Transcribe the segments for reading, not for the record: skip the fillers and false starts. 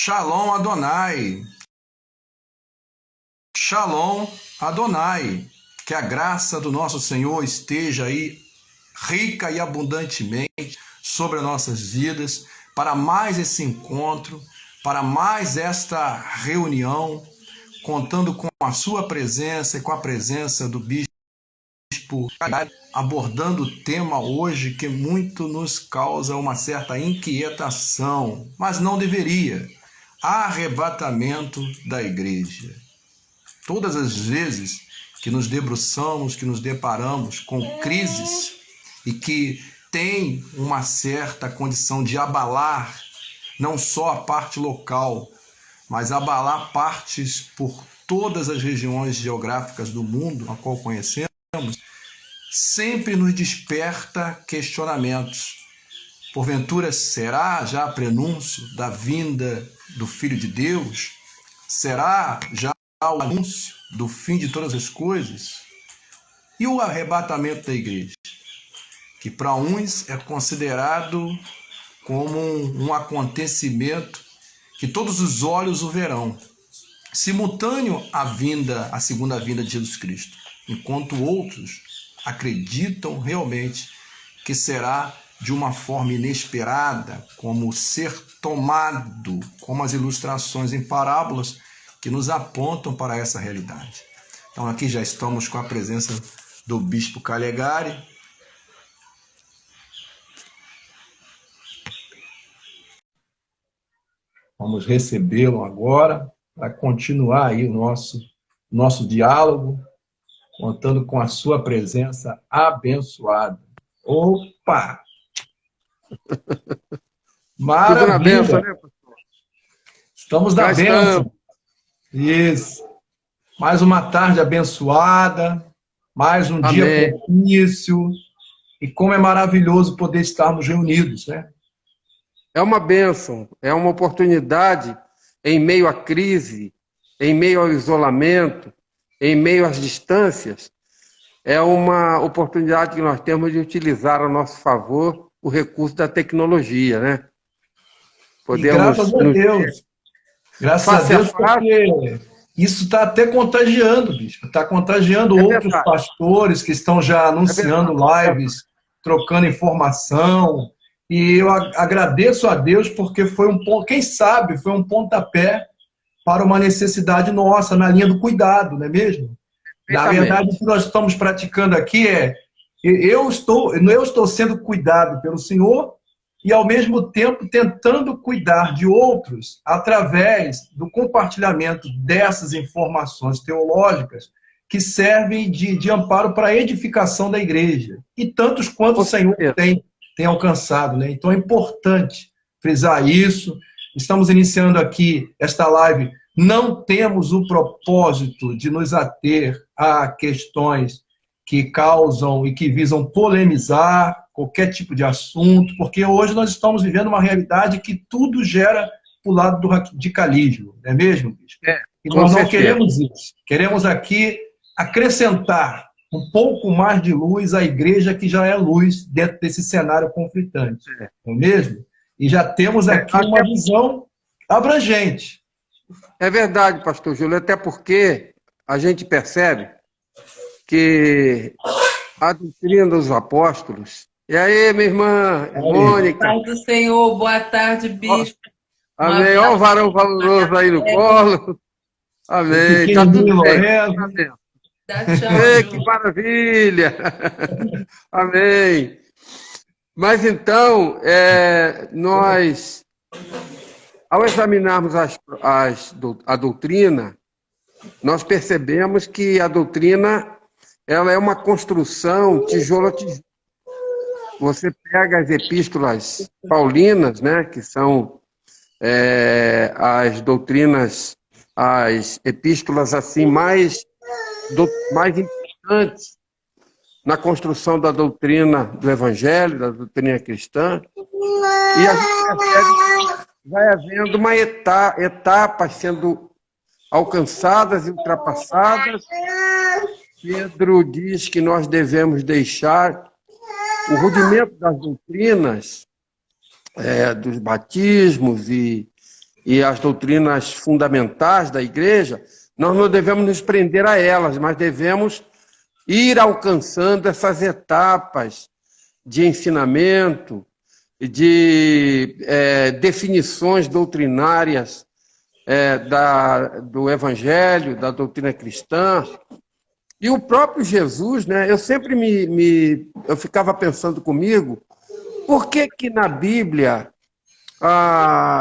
Shalom Adonai. Shalom Adonai. Que a graça do nosso Senhor esteja aí rica e abundantemente sobre as nossas vidas, para mais esse encontro, para mais esta reunião, contando com a sua presença e com a presença do Bispo, abordando o tema hoje que muito nos causa uma certa inquietação, mas não deveria: arrebatamento da igreja. Todas as vezes que nos debruçamos, que nos deparamos com crises e que tem uma certa condição de abalar não só a parte local, mas abalar partes por todas as regiões geográficas do mundo a qual conhecemos, sempre nos desperta questionamentos. Porventura, será já prenúncio da vinda do Filho de Deus? Será já o anúncio do fim de todas as coisas? E o arrebatamento da igreja, que para uns é considerado como um acontecimento que todos os olhos o verão, simultâneo à segunda vinda de Jesus Cristo, enquanto outros acreditam realmente que será de uma forma inesperada, como ser tomado, como as ilustrações em parábolas que nos apontam para essa realidade. Então aqui já estamos com a presença do Bispo Calegari. Vamos recebê-lo agora para continuar aí o nosso diálogo, contando com a sua presença abençoada. Opa! Maravilha! Tudo na bênção, né, pastor? Estamos na bênção. Isso. Mais uma tarde abençoada, mais um dia propício. E como é maravilhoso poder estarmos reunidos, né? É uma bênção, é uma oportunidade em meio à crise, em meio ao isolamento, em meio às distâncias. É uma oportunidade que nós temos de utilizar a nosso favor o recurso da tecnologia, né? Podemos, e graças a Deus. Graças a Deus, porque isso está até contagiando, bispo. Está contagiando outros pastores que estão já anunciando lives, trocando informação. E eu agradeço a Deus porque foi um ponto, quem sabe, foi um pontapé para uma necessidade nossa, na linha do cuidado, não é mesmo? Na verdade, o que nós estamos praticando aqui é, eu estou sendo cuidado pelo Senhor e, ao mesmo tempo, tentando cuidar de outros através do compartilhamento dessas informações teológicas que servem de amparo para a edificação da igreja. E tantos quanto o Senhor tem alcançado, né? Então é importante frisar isso. Estamos iniciando aqui esta live. Não temos o propósito de nos ater a questões que causam e que visam polemizar qualquer tipo de assunto, porque hoje nós estamos vivendo uma realidade que tudo gera para o lado do radicalismo, não é mesmo, bispo? E nós não queremos isso. Queremos aqui acrescentar um pouco mais de luz à igreja que já é luz dentro desse cenário conflitante, não é mesmo? E já temos aqui uma visão abrangente. É verdade, pastor Júlio, até porque a gente percebe que a doutrina dos apóstolos... E aí, minha irmã, Mônica? Boa tarde do Senhor, boa tarde, bispo. Amém, olha o varão valoroso aí no colo. Amém, está tudo bem. Ei, que maravilha! Amém. Mas então, nós, ao examinarmos a doutrina, nós percebemos que a doutrina ela é uma construção tijolo a tijolo. Você pega as epístolas paulinas, né, que são as doutrinas, as epístolas assim mais importantes na construção da doutrina do Evangelho, da doutrina cristã, e a gente percebe que vai havendo uma etapas sendo alcançadas e ultrapassadas. Pedro diz que nós devemos deixar o rudimento das doutrinas, dos batismos e e as doutrinas fundamentais da igreja, nós não devemos nos prender a elas, mas devemos ir alcançando essas etapas de ensinamento, de definições doutrinárias do Evangelho, da doutrina cristã. E o próprio Jesus, né? Eu sempre eu ficava pensando comigo, por que que na Bíblia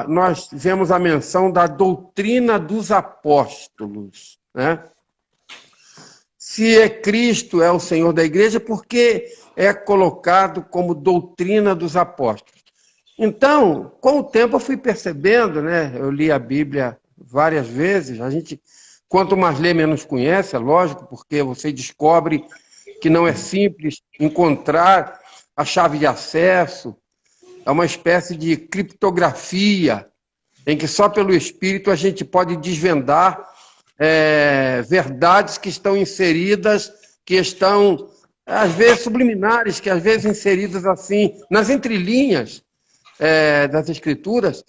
nós vemos a menção da doutrina dos apóstolos, né? Se Cristo é o Senhor da igreja, por que é colocado como doutrina dos apóstolos? Então, com o tempo eu fui percebendo, né? Eu li a Bíblia várias vezes, quanto mais lê, menos conhece, é lógico, porque você descobre que não é simples encontrar a chave de acesso, é uma espécie de criptografia, em que só pelo Espírito a gente pode desvendar verdades que estão inseridas, que estão, às vezes, subliminares, que às vezes inseridas assim, nas entrelinhas das Escrituras.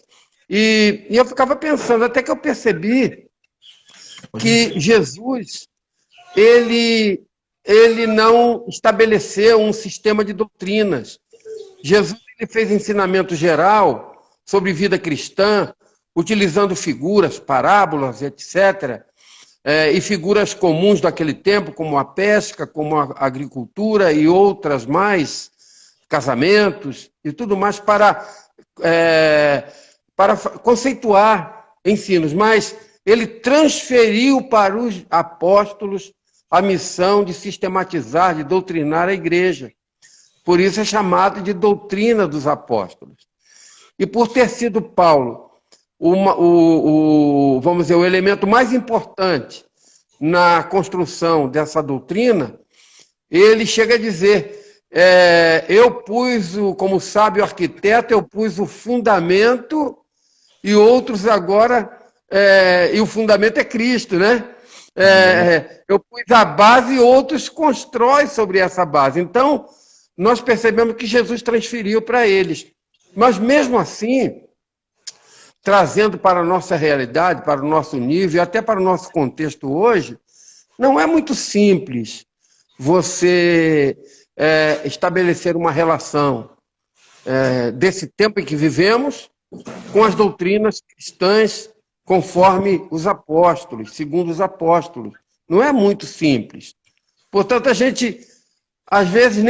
E eu ficava pensando, até que eu percebi que Jesus, ele não estabeleceu um sistema de doutrinas. Jesus ele fez ensinamento geral sobre vida cristã, utilizando figuras, parábolas, etc., e figuras comuns daquele tempo, como a pesca, como a agricultura e outras mais, casamentos e tudo mais, para conceituar ensinos. Mas ele transferiu para os apóstolos a missão de sistematizar, de doutrinar a igreja. Por isso é chamado de doutrina dos apóstolos. E por ter sido Paulo vamos dizer, o elemento mais importante na construção dessa doutrina, ele chega a dizer, eu pus, como sábio arquiteto, eu pus o fundamento e outros agora, e o fundamento é Cristo, né? Eu pus a base e outros constroem sobre essa base. Então, nós percebemos que Jesus transferiu para eles. Mas mesmo assim, trazendo para a nossa realidade, para o nosso nível, e até para o nosso contexto hoje, não é muito simples você estabelecer uma relação desse tempo em que vivemos com as doutrinas cristãs conforme os apóstolos, segundo os apóstolos. Não é muito simples. Portanto, a gente, às vezes,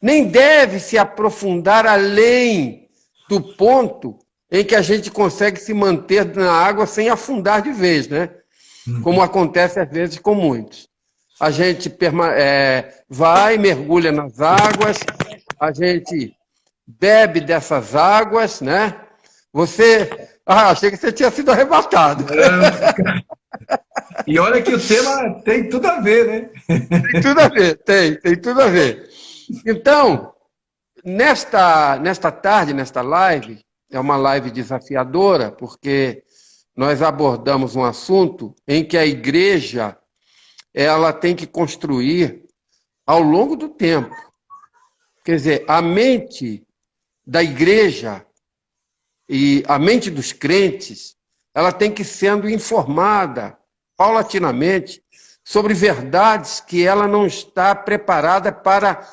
nem deve se aprofundar além do ponto em que a gente consegue se manter na água sem afundar de vez, né? Como acontece às vezes com muitos. A gente vai, mergulha nas águas, a gente bebe dessas águas, né? Achei que você tinha sido arrebatado. E olha que o tema tem tudo a ver, né? Tem tudo a ver, tem tudo a ver. Então, nesta tarde, nesta live, é uma live desafiadora, porque nós abordamos um assunto em que a igreja ela tem que construir ao longo do tempo. Quer dizer, a mente da igreja e a mente dos crentes, ela tem que ir sendo informada paulatinamente sobre verdades que ela não está preparada para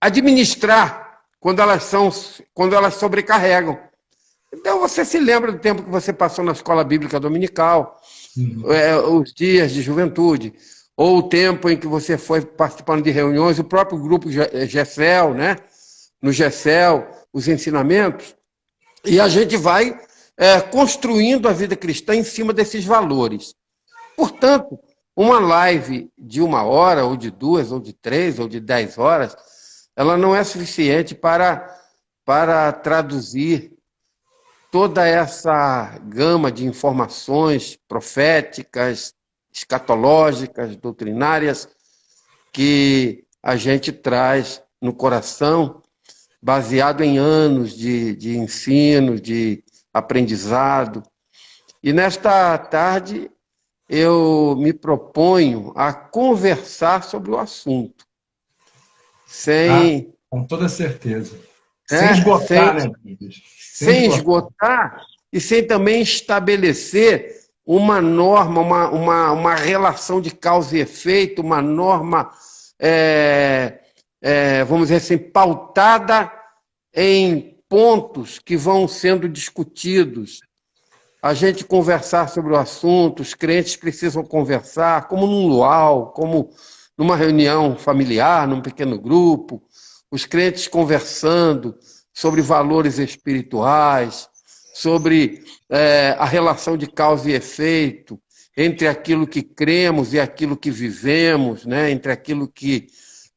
administrar quando elas sobrecarregam. Então, você se lembra do tempo que você passou na escola bíblica dominical, os dias de juventude, ou o tempo em que você foi participando de reuniões, o próprio grupo GECEL, né? No GECEL, os ensinamentos, e a gente vai construindo a vida cristã em cima desses valores. Portanto, uma live de 1 hora, ou de 2, ou de 3, ou de 10 horas, ela não é suficiente para traduzir toda essa gama de informações proféticas, escatológicas, doutrinárias, que a gente traz no coração, baseado em anos de ensino, de aprendizado. E nesta tarde eu me proponho a conversar sobre o assunto. Com toda certeza. Sem esgotar, né? Sem esgotar e sem também estabelecer uma norma, uma relação de causa e efeito, uma norma, vamos dizer assim, pautada em pontos que vão sendo discutidos. A gente conversar sobre o assunto, os crentes precisam conversar, como num luau, como numa reunião familiar, num pequeno grupo, os crentes conversando sobre valores espirituais, sobre a relação de causa e efeito entre aquilo que cremos e aquilo que vivemos, né? Entre aquilo que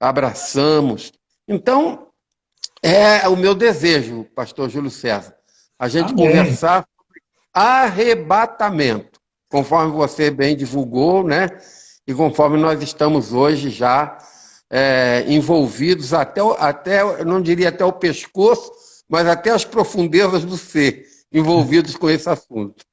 abraçamos. Então, é o meu desejo, pastor Júlio César, a gente conversar sobre arrebatamento, conforme você bem divulgou, né? E conforme nós estamos hoje já envolvidos até, eu não diria até o pescoço, mas até as profundezas do ser, envolvidos com esse assunto.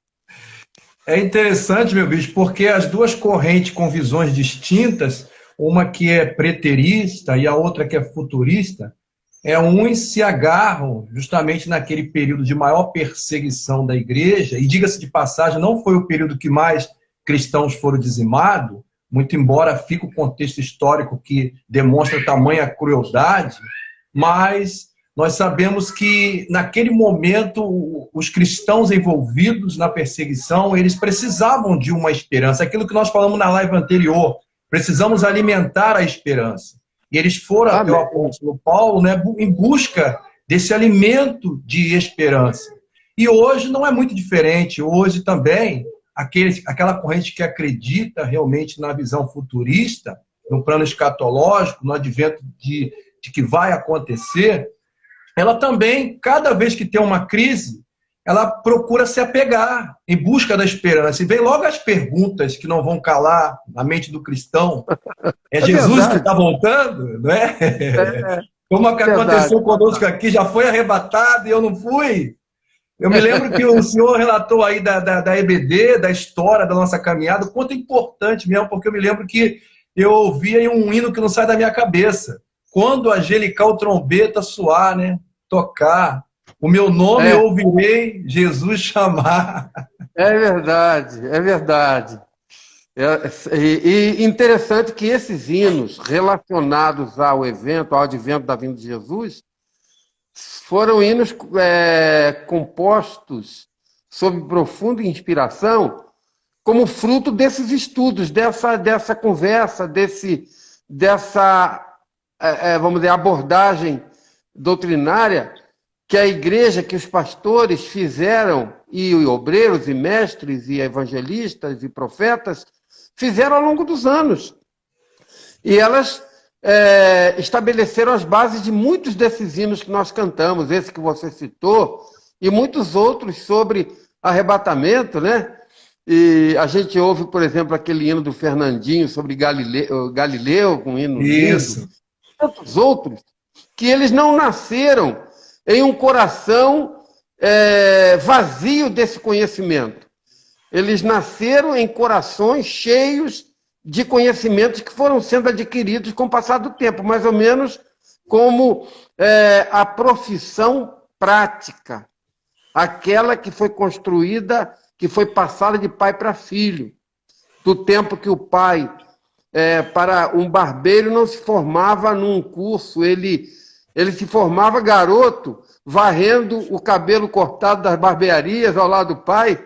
É interessante, meu bicho, porque as duas correntes com visões distintas, uma que é preterista e a outra que é futurista, uns se agarram justamente naquele período de maior perseguição da igreja, e diga-se de passagem, não foi o período que mais cristãos foram dizimados, muito embora fique o contexto histórico que demonstra tamanha crueldade, mas nós sabemos que naquele momento os cristãos envolvidos na perseguição, eles precisavam de uma esperança, aquilo que nós falamos na live anterior, precisamos alimentar a esperança. E eles foram até o apóstolo Paulo, né, em busca desse alimento de esperança. E hoje não é muito diferente. Hoje também, aquela corrente que acredita realmente na visão futurista, no plano escatológico, no advento de que vai acontecer, ela também, cada vez que tem uma crise, ela procura se apegar em busca da esperança. E vem logo as perguntas que não vão calar na mente do cristão. É Jesus verdade. Que está voltando? Não é? Como aconteceu conosco aqui, já foi arrebatado e eu não fui. Eu me lembro que o senhor relatou aí da EBD, da história da nossa caminhada, o quanto é importante mesmo, porque eu me lembro que eu ouvia um hino que não sai da minha cabeça. Quando a angelical trombeta soar, né? Tocar, o meu nome ouvirei Jesus chamar. É verdade, é verdade. E interessante que esses hinos relacionados ao evento, ao advento da vinda de Jesus, foram hinos compostos sob profunda inspiração, como fruto desses estudos, dessa conversa, dessa vamos dizer, abordagem doutrinária que a igreja, que os pastores fizeram, e obreiros, e mestres, e evangelistas, e profetas, fizeram ao longo dos anos. E elas estabeleceram as bases de muitos desses hinos que nós cantamos, esse que você citou, e muitos outros sobre arrebatamento, né? E a gente ouve, por exemplo, aquele hino do Fernandinho sobre Galileu, um hino Isso. lindo. Tantos outros, que eles não nasceram em um coração vazio desse conhecimento. Eles nasceram em corações cheios de conhecimentos que foram sendo adquiridos com o passar do tempo, mais ou menos como a profissão prática, aquela que foi construída, que foi passada de pai para filho, do tempo que o pai, para um barbeiro, não se formava num curso, ele se formava garoto, varrendo o cabelo cortado das barbearias ao lado do pai,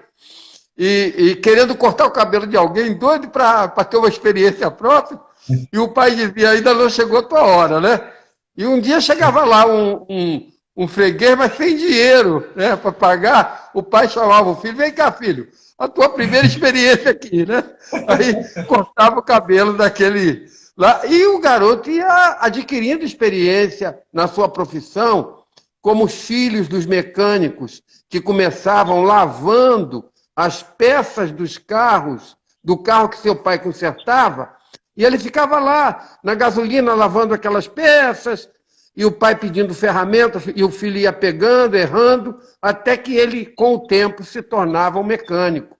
e querendo cortar o cabelo de alguém, doido para ter uma experiência própria, e o pai dizia, ainda não chegou a tua hora, né? E um dia chegava lá um freguês, mas sem dinheiro, né, para pagar, o pai chamava o filho, vem cá, filho, a tua primeira experiência aqui, né? Aí cortava o cabelo daquele lá, e o garoto ia adquirindo experiência na sua profissão, como os filhos dos mecânicos, que começavam lavando as peças dos carros, do carro que seu pai consertava, e ele ficava lá, na gasolina, lavando aquelas peças, e o pai pedindo ferramentas, e o filho ia pegando, errando, até que ele, com o tempo, se tornava um mecânico.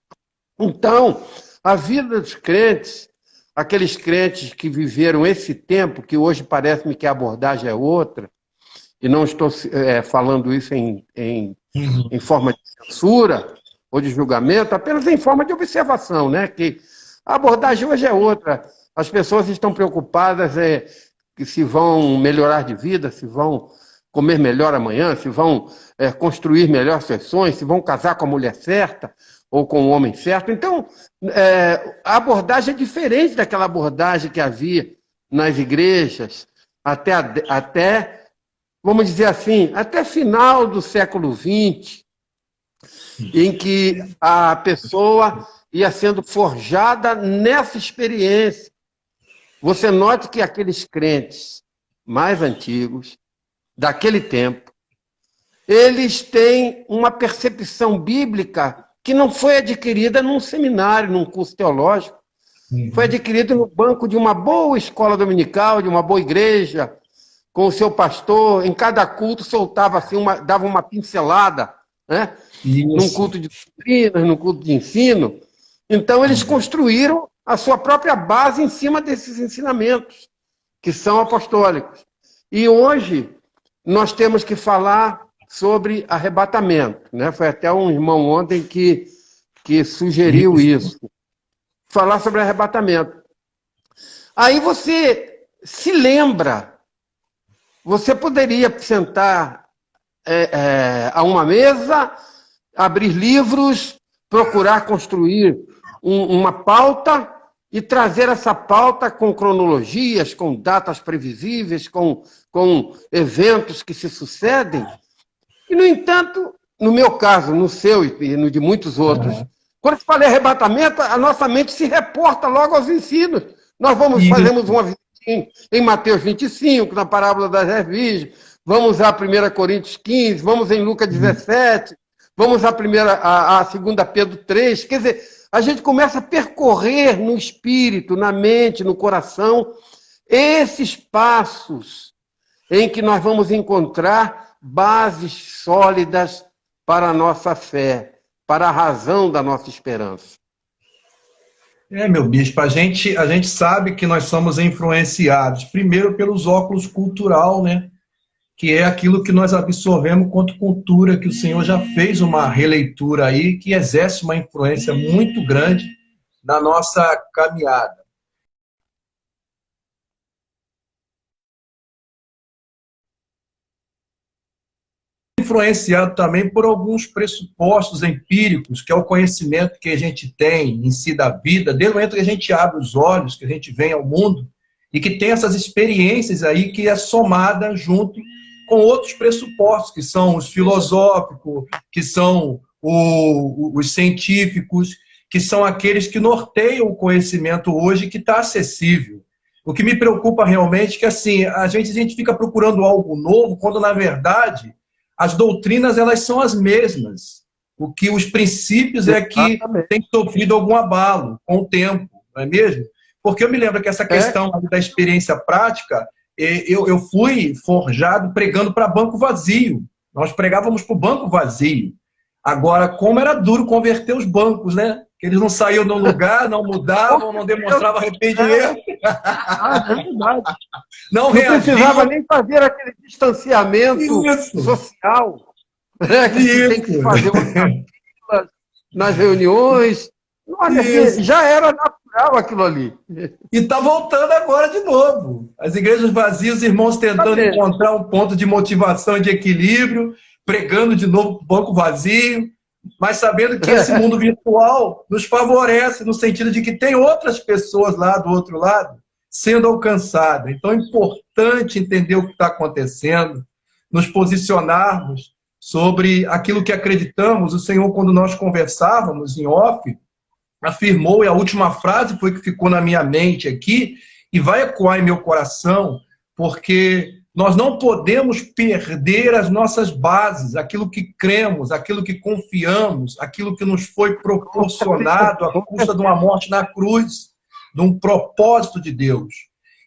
Então, a vida dos crentes, aqueles crentes que viveram esse tempo, que hoje parece-me que a abordagem é outra, e não estou falando isso em forma de censura ou de julgamento, apenas em forma de observação, né? Que a abordagem hoje é outra. As pessoas estão preocupadas que se vão melhorar de vida, se vão comer melhor amanhã, se vão construir melhor seus sonhos, se vão casar com a mulher certa ou com o homem certo. Então, a abordagem é diferente daquela abordagem que havia nas igrejas até, vamos dizer assim, até final do século XX, em que a pessoa ia sendo forjada nessa experiência. Você note que aqueles crentes mais antigos, daquele tempo, eles têm uma percepção bíblica que não foi adquirida num seminário, num curso teológico. Foi adquirida no banco de uma boa escola dominical, de uma boa igreja, com o seu pastor. Em cada culto soltava assim, dava uma pincelada, né? Num culto de doutrinas, num culto de ensino. Então, eles construíram a sua própria base em cima desses ensinamentos, que são apostólicos. E hoje, nós temos que falar sobre arrebatamento, né? Foi até um irmão ontem que sugeriu isso. Falar sobre arrebatamento. Aí você se lembra, você poderia sentar a uma mesa, abrir livros, procurar construir uma pauta e trazer essa pauta com cronologias, com datas previsíveis, com eventos que se sucedem. E, no entanto, no meu caso, no seu e no de muitos outros, quando se fala em arrebatamento, a nossa mente se reporta logo aos ensinos. Nós fazemos uma visitinha em Mateus 25, na parábola das 10 virgens, vamos a 1 Coríntios 15, vamos em Lucas 17, vamos a 2 Pedro 3. Quer dizer, a gente começa a percorrer no espírito, na mente, no coração, esses passos em que nós vamos encontrar bases sólidas para a nossa fé, para a razão da nossa esperança. Meu bispo, a gente sabe que nós somos influenciados, primeiro pelos óculos cultural, né? Que é aquilo que nós absorvemos quanto cultura, que o Senhor já fez uma releitura aí, que exerce uma influência muito grande na nossa caminhada. Influenciado também por alguns pressupostos empíricos, que é o conhecimento que a gente tem em si da vida, desde o momento que a gente abre os olhos, que a gente vem ao mundo, e que tem essas experiências aí que é somada junto com outros pressupostos, que são os filosóficos, que são os científicos, que são aqueles que norteiam o conhecimento hoje que está acessível. O que me preocupa realmente é que assim, a gente fica procurando algo novo, quando na verdade as doutrinas elas são as mesmas. O que os princípios é que tem sofrido algum abalo com o tempo, não é mesmo? Porque eu me lembro que essa questão da experiência prática, eu fui forjado pregando para banco vazio. Nós pregávamos para o banco vazio. Agora, como era duro converter os bancos, né? Que eles não saíam do lugar, não mudavam, não demonstravam arrependimento. É verdade. Não precisava nem fazer aquele distanciamento social. Que tem que fazer uma nas reuniões. Olha, já era natural aquilo ali. E está voltando agora de novo. As igrejas vazias, os irmãos tentando encontrar um ponto de motivação e de equilíbrio, pregando de novo para o banco vazio, mas sabendo que esse mundo virtual nos favorece, no sentido de que tem outras pessoas lá do outro lado sendo alcançadas. Então é importante entender o que está acontecendo, nos posicionarmos sobre aquilo que acreditamos. O Senhor, quando nós conversávamos em off, afirmou, e a última frase foi que ficou na minha mente aqui, e vai ecoar em meu coração, porque nós não podemos perder as nossas bases, aquilo que cremos, aquilo que confiamos, aquilo que nos foi proporcionado à custa de uma morte na cruz, de um propósito de Deus.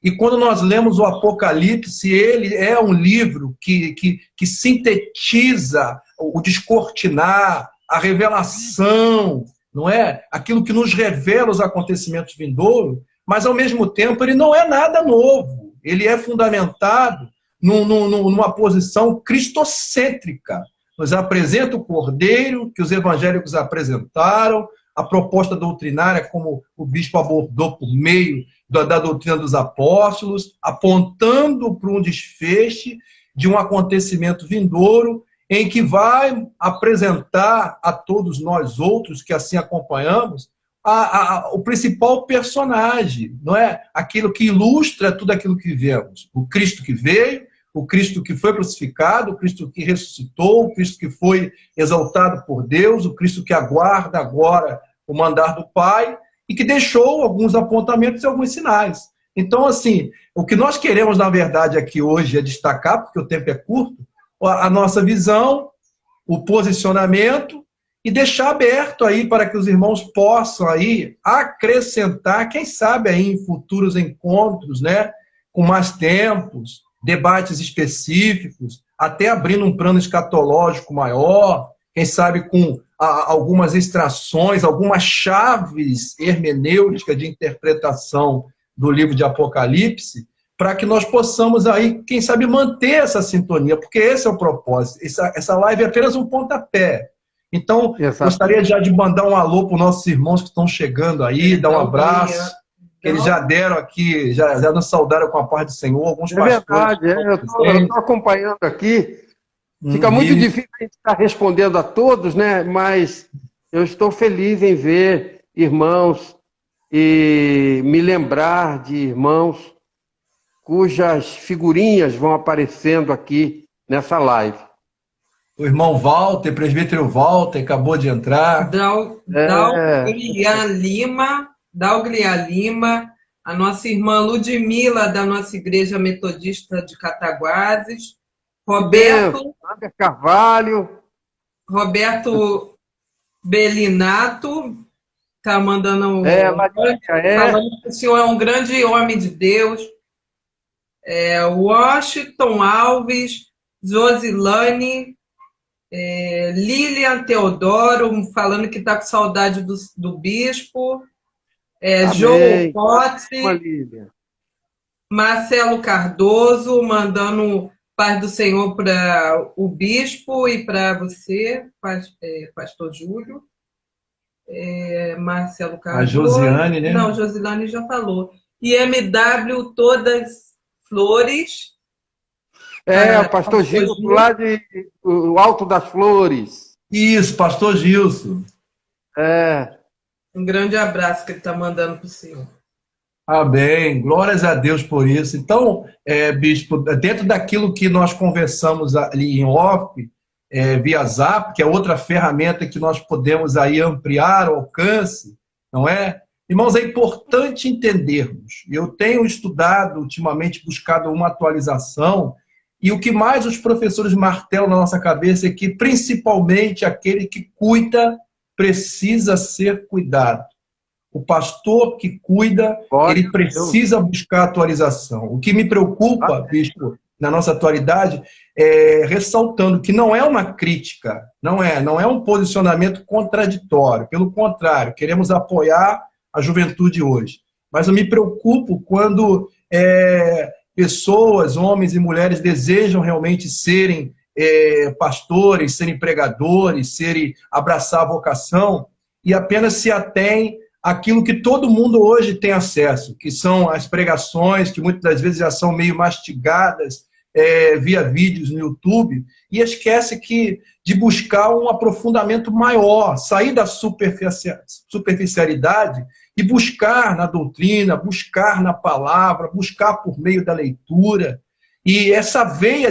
E quando nós lemos o Apocalipse, ele é um livro que sintetiza o descortinar, a revelação, não é? Aquilo que nos revela os acontecimentos vindouros, mas ao mesmo tempo ele não é nada novo. Ele é fundamentado numa posição cristocêntrica. Nos apresenta o Cordeiro, que os evangélicos apresentaram, a proposta doutrinária, como o bispo abordou por meio da doutrina dos apóstolos, apontando para um desfecho de um acontecimento vindouro, em que vai apresentar a todos nós outros que assim acompanhamos o principal personagem, não é? Aquilo que ilustra tudo aquilo que vemos. O Cristo que veio, o Cristo que foi crucificado, o Cristo que ressuscitou, o Cristo que foi exaltado por Deus, o Cristo que aguarda agora o mandar do Pai e que deixou alguns apontamentos e alguns sinais. Então, assim, o que nós queremos, na verdade, aqui hoje é destacar, porque o tempo é curto, a nossa visão, o posicionamento e deixar aberto aí para que os irmãos possam aí acrescentar, quem sabe aí em futuros encontros, né, com mais tempos, debates específicos, até abrindo um plano escatológico maior, quem sabe com algumas extrações, algumas chaves hermenêuticas de interpretação do livro de Apocalipse, para que nós possamos aí, quem sabe, manter essa sintonia, porque esse é o propósito. Essa live é apenas um pontapé. Então, gostaria já de mandar um alô para os nossos irmãos que estão chegando aí, dar um abraço, que eles já deram aqui, já nos saudaram com a paz do Senhor, alguns pastores. Verdade, eu estou acompanhando aqui. Fica muito difícil a gente estar respondendo a todos, né? Mas eu estou feliz em ver irmãos e me lembrar de irmãos cujas figurinhas vão aparecendo aqui nessa live. O irmão Walter, presbítero Walter, acabou de entrar. Dalglia Lima, a nossa irmã Ludmila, da nossa Igreja Metodista de Cataguases, Roberto Carvalho, Roberto Belinato, está mandando falando que o senhor é um grande homem de Deus. Washington Alves, Josilane, Lilian Teodoro, falando que está com saudade do bispo. João Pote, Marcelo Cardoso, mandando paz do Senhor para o bispo e para você, pastor Júlio. Marcelo Cardoso. A Josiane, né? Não, Josilane já falou. E MW Todas Flores. O pastor Gilson, lá do Alto das Flores. Isso, pastor Gilson. Um grande abraço que ele está mandando para o senhor. Amém. Glórias a Deus por isso. Então, bispo, dentro daquilo que nós conversamos ali em off, via Zap, que é outra ferramenta que nós podemos aí ampliar o alcance, não é? Irmãos, é importante entendermos. Eu tenho estudado, ultimamente, buscado uma atualização, e o que mais os professores martelam na nossa cabeça é que, principalmente, aquele que cuida precisa ser cuidado. O pastor que cuida, ele precisa buscar atualização. O que me preocupa, bispo, na nossa atualidade, ressaltando que não é uma crítica, não é um posicionamento contraditório. Pelo contrário, queremos apoiar a juventude hoje. Mas eu me preocupo quando pessoas, homens e mulheres, desejam realmente serem pastores, serem pregadores, abraçar a vocação e apenas se atém àquilo que todo mundo hoje tem acesso, que são as pregações, que muitas das vezes já são meio mastigadas via vídeos no YouTube, e esquece de buscar um aprofundamento maior, sair da superficialidade e buscar na doutrina, buscar na palavra, buscar por meio da leitura, e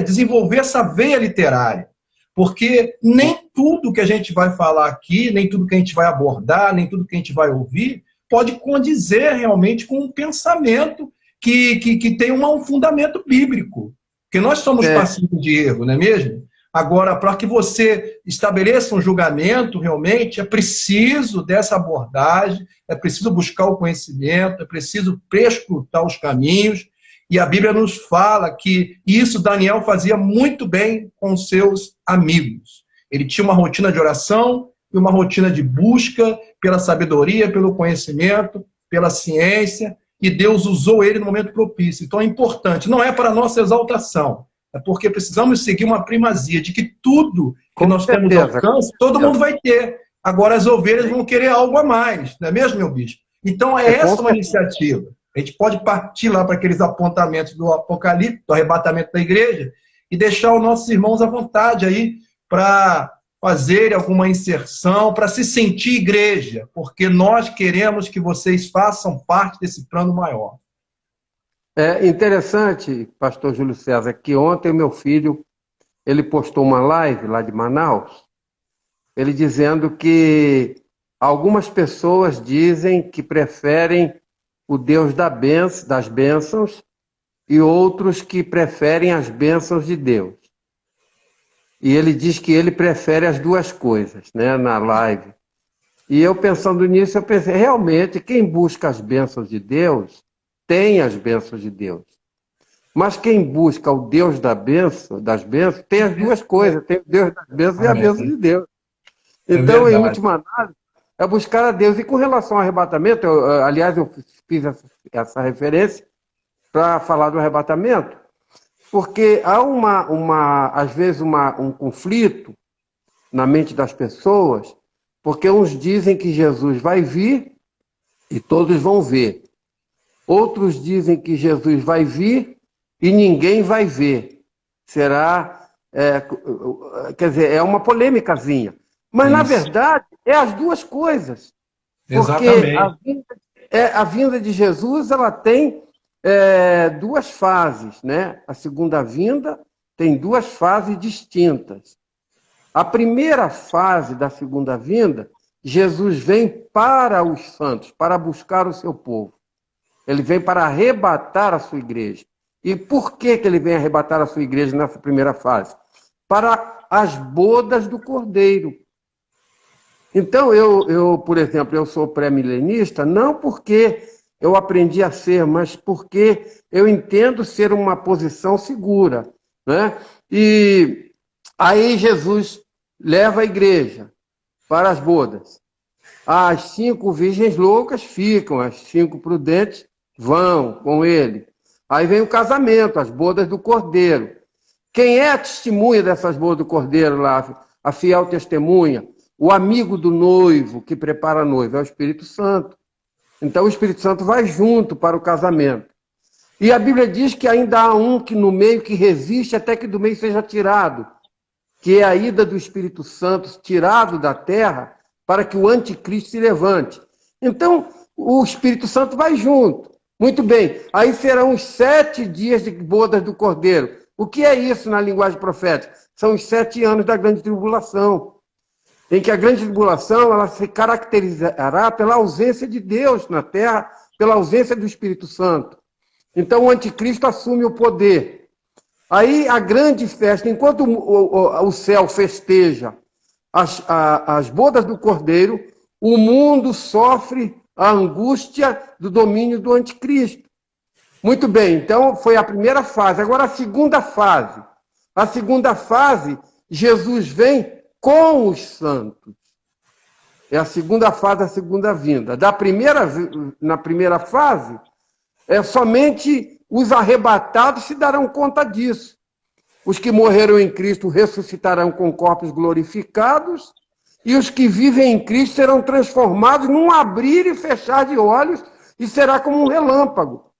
desenvolver essa veia literária. Porque nem tudo que a gente vai falar aqui, nem tudo que a gente vai abordar, nem tudo que a gente vai ouvir, pode condizer realmente com um pensamento que tem um fundamento bíblico. Porque nós somos passíveis de erro, não é mesmo? Agora, para que você estabeleça um julgamento, realmente, é preciso dessa abordagem, é preciso buscar o conhecimento, é preciso prescrutar os caminhos. E a Bíblia nos fala que isso Daniel fazia muito bem com seus amigos. Ele tinha uma rotina de oração e uma rotina de busca pela sabedoria, pelo conhecimento, pela ciência, e Deus usou ele no momento propício. Então é importante, não é para a nossa exaltação, É porque precisamos seguir uma primazia de que tudo que nós temos alcance, todo mundo vai ter. Agora as ovelhas vão querer algo a mais, não é mesmo, meu bispo? Então é essa uma iniciativa. A gente pode partir lá para aqueles apontamentos do Apocalipse, do arrebatamento da igreja, e deixar os nossos irmãos à vontade aí para fazer alguma inserção, para se sentir igreja, porque nós queremos que vocês façam parte desse plano maior. É interessante, pastor Júlio César, que ontem meu filho, ele postou uma live lá de Manaus, ele dizendo que algumas pessoas dizem que preferem o Deus das bênçãos e outros que preferem as bênçãos de Deus. E ele diz que ele prefere as duas coisas, né, na live. E eu pensando nisso, eu pensei, realmente, quem busca as bênçãos de Deus, tem as bênçãos de Deus. Mas quem busca o Deus das bênçãos, tem as duas coisas, tem o Deus das bênçãos e a bênção de Deus. Então, em última análise, é buscar a Deus. E com relação ao arrebatamento, aliás, eu fiz essa referência para falar do arrebatamento, porque há às vezes um conflito na mente das pessoas, porque uns dizem que Jesus vai vir e todos vão ver. Outros dizem que Jesus vai vir e ninguém vai ver. Será, quer dizer, é uma polêmicazinha. Mas, na verdade, é as duas coisas. Porque a vinda de Jesus, ela tem duas fases, né? A segunda vinda tem duas fases distintas. A primeira fase da segunda vinda, Jesus vem para os santos, para buscar o seu povo. Ele vem para arrebatar a sua igreja. E por que ele vem arrebatar a sua igreja nessa primeira fase? Para as bodas do Cordeiro. Então, eu, por exemplo, eu sou pré-milenista, não porque eu aprendi a ser, mas porque eu entendo ser uma posição segura, né? E aí Jesus leva a igreja para as bodas. As 5 virgens loucas ficam, as 5 prudentes vão com ele. Aí vem o casamento, as bodas do Cordeiro. Quem é a testemunha dessas bodas do Cordeiro lá? A fiel testemunha? O amigo do noivo que prepara a noiva é o Espírito Santo. Então o Espírito Santo vai junto para o casamento. E a Bíblia diz que ainda há um que no meio que resiste até que do meio seja tirado, que é a ida do Espírito Santo tirado da terra para que o anticristo se levante. Então o Espírito Santo vai junto. Muito bem, aí serão os 7 dias de bodas do Cordeiro. O que é isso na linguagem profética? São os 7 anos da grande tribulação, em que a grande tribulação ela se caracterizará pela ausência de Deus na terra, pela ausência do Espírito Santo. Então o anticristo assume o poder. Aí a grande festa, enquanto o céu festeja as bodas do Cordeiro, o mundo sofre a angústia do domínio do anticristo. Muito bem, então foi a primeira fase. Agora a segunda fase. A segunda fase, Jesus vem com os santos. É a segunda fase, a segunda vinda. Na primeira fase, somente os arrebatados se darão conta disso. Os que morreram em Cristo ressuscitarão com corpos glorificados, e os que vivem em Cristo serão transformados num abrir e fechar de olhos, e será como um relâmpago.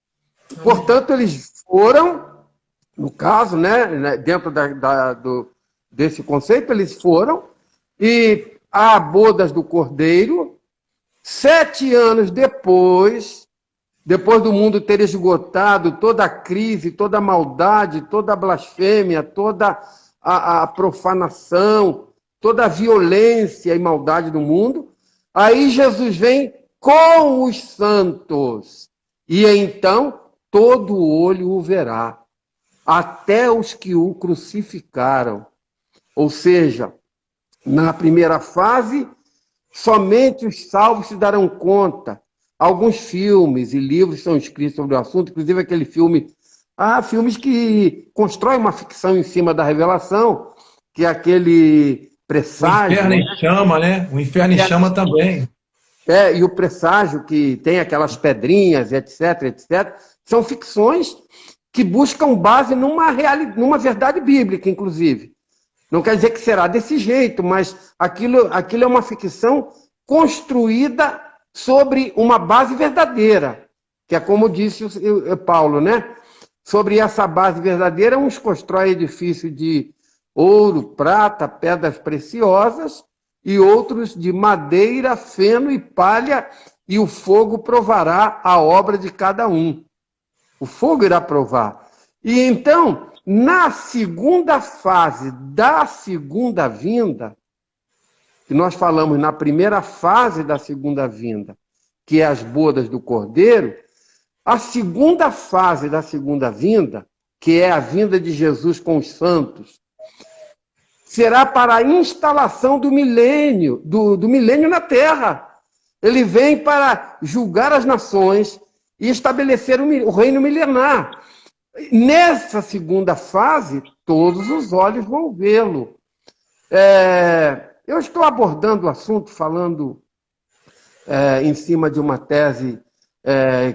Portanto, eles foram, no caso, né, dentro desse conceito, eles foram, e há bodas do Cordeiro, 7 anos depois do mundo ter esgotado toda a crise, toda a maldade, toda a blasfêmia, toda a profanação, toda a violência e maldade do mundo, aí Jesus vem com os santos, e então todo olho o verá, até os que o crucificaram. Ou seja, na primeira fase, somente os salvos se darão conta. Alguns filmes e livros são escritos sobre o assunto, inclusive aquele filme... Há filmes que constroem uma ficção em cima da revelação, que é aquele presságio... O Inferno em Chama, né? O Inferno em Chama também. E o presságio, que tem aquelas pedrinhas, etc, etc. São ficções que buscam base numa verdade bíblica, inclusive. Não quer dizer que será desse jeito, mas aquilo é uma ficção construída sobre uma base verdadeira, que é como disse o Paulo, né? Sobre essa base verdadeira, uns constroem edifício de ouro, prata, pedras preciosas, e outros de madeira, feno e palha, e o fogo provará a obra de cada um. O fogo irá provar. E então, na segunda fase da segunda vinda, que nós falamos na primeira fase da segunda vinda, que é as bodas do Cordeiro, a segunda fase da segunda vinda, que é a vinda de Jesus com os santos, será para a instalação do milênio, do milênio na Terra. Ele vem para julgar as nações e estabelecer o reino milenar. Nessa segunda fase, todos os olhos vão vê-lo. Eu estou abordando o assunto falando em cima de uma tese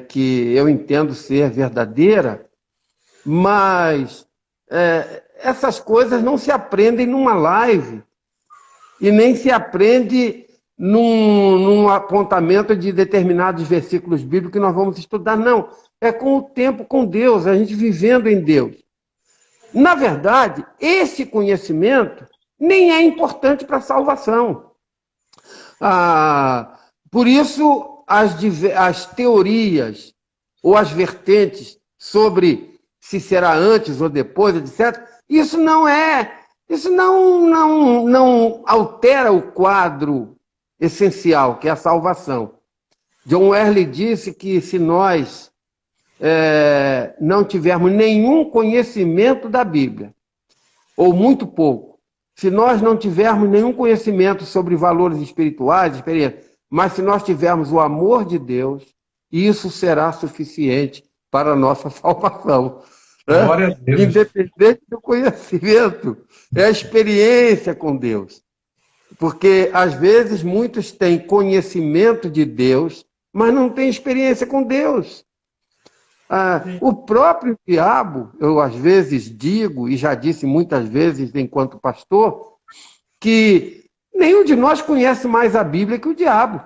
que eu entendo ser verdadeira, mas essas coisas não se aprendem numa live e nem se aprende num apontamento de determinados versículos bíblicos que nós vamos estudar, não. É com o tempo, com Deus, a gente vivendo em Deus. Na verdade, esse conhecimento nem é importante para a salvação. Por isso, as teorias ou as vertentes sobre se será antes ou depois, etc., isso não altera o quadro essencial, que é a salvação. John Wesley disse que se nós não tivermos nenhum conhecimento da Bíblia, ou muito pouco, se nós não tivermos nenhum conhecimento sobre valores espirituais, mas se nós tivermos o amor de Deus, isso será suficiente para a nossa salvação. Glória a Deus. Independente do conhecimento, é a experiência com Deus. Porque, às vezes, muitos têm conhecimento de Deus, mas não têm experiência com Deus. O próprio diabo, eu às vezes digo, e já disse muitas vezes enquanto pastor, que nenhum de nós conhece mais a Bíblia que o diabo.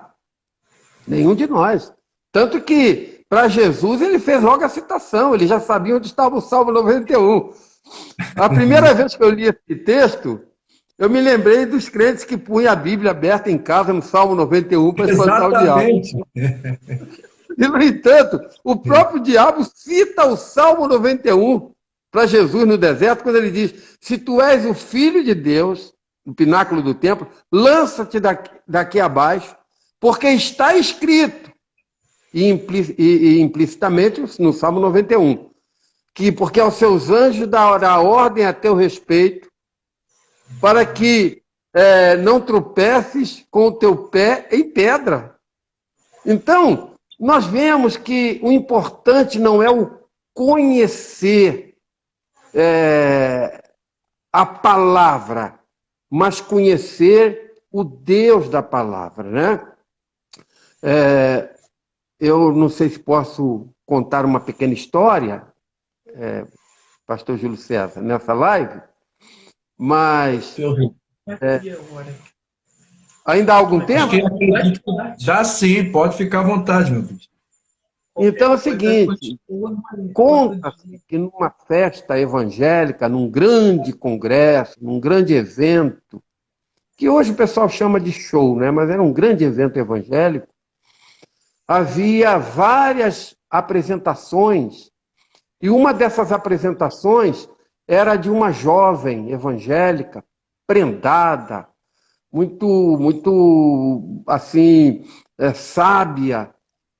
Nenhum de nós. Tanto que, para Jesus, ele fez logo a citação, ele já sabia onde estava o Salmo 91. A primeira vez que eu li esse texto, eu me lembrei dos crentes que punham a Bíblia aberta em casa no Salmo 91 para espantar o diabo. E, no entanto, o próprio diabo cita o Salmo 91 para Jesus no deserto, quando ele diz: se tu és o Filho de Deus, no pináculo do templo, lança-te daqui abaixo, porque está escrito, e implicitamente no Salmo 91, que porque aos seus anjos dará ordem a teu respeito, para que não tropeces com o teu pé em pedra. Então, nós vemos que o importante não é o conhecer a palavra, mas conhecer o Deus da palavra, né? Eu não sei se posso contar uma pequena história, pastor Júlio César, nessa live, mas... Ainda há algum tempo? Já sim, pode ficar à vontade, meu filho. Então é o seguinte, conta-se que numa festa evangélica, num grande congresso, num grande evento, que hoje o pessoal chama de show, né? Mas era um grande evento evangélico, havia várias apresentações, e uma dessas apresentações era de uma jovem evangélica, prendada, muito assim, sábia,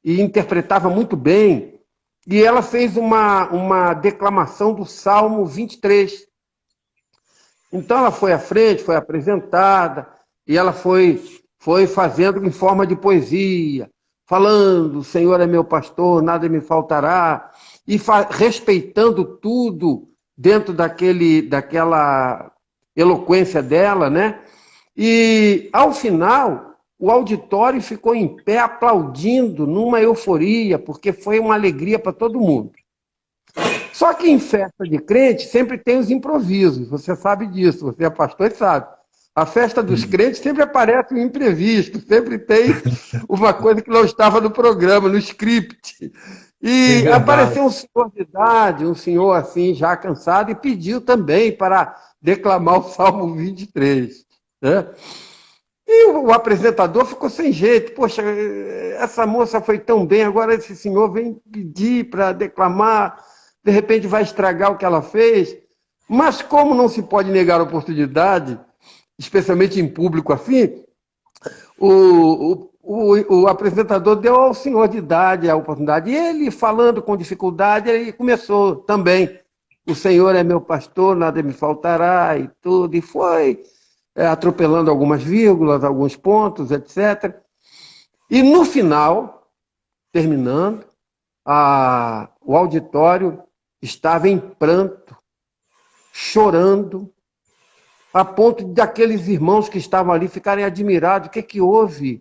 e interpretava muito bem. E ela fez uma declamação do Salmo 23. Então ela foi à frente, foi apresentada, e ela foi fazendo em forma de poesia, falando: o Senhor é meu pastor, nada me faltará, e respeitando tudo dentro daquela eloquência dela, né? E, ao final, o auditório ficou em pé aplaudindo, numa euforia, porque foi uma alegria para todo mundo. Só que em festa de crente sempre tem os improvisos, você sabe disso, você é pastor e sabe. A festa dos crentes sempre aparece um imprevisto, sempre tem uma coisa que não estava no programa, no script. E apareceu um senhor de idade, um senhor assim, já cansado, e pediu também para declamar o Salmo 23. Né? E o apresentador ficou sem jeito. Poxa, essa moça foi tão bem, agora esse senhor vem pedir para declamar, de repente vai estragar o que ela fez. Mas como não se pode negar a oportunidade, especialmente em público assim, o apresentador deu ao senhor de idade a oportunidade. E ele, falando com dificuldade, ele começou também. O Senhor é meu pastor, nada me faltará e tudo. E foi atropelando algumas vírgulas, alguns pontos, etc. E no final, terminando, o auditório estava em pranto, chorando, a ponto daqueles irmãos que estavam ali ficarem admirados. O que houve?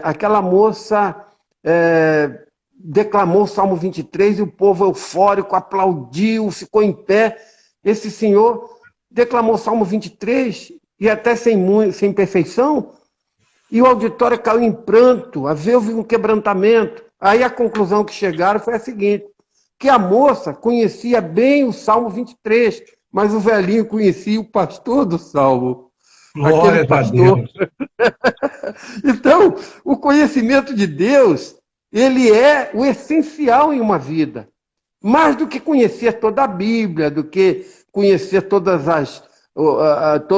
Aquela moça declamou o Salmo 23 e o povo eufórico aplaudiu, ficou em pé. Esse senhor declamou o Salmo 23 e até sem perfeição, e o auditório caiu em pranto, houve um quebrantamento. Aí a conclusão que chegaram foi a seguinte, que a moça conhecia bem o Salmo 23, mas o velhinho conhecia o pastor do Salmo. Glória a Deus. Então, o conhecimento de Deus, ele é o essencial em uma vida. Mais do que conhecer toda a Bíblia, do que conhecer todos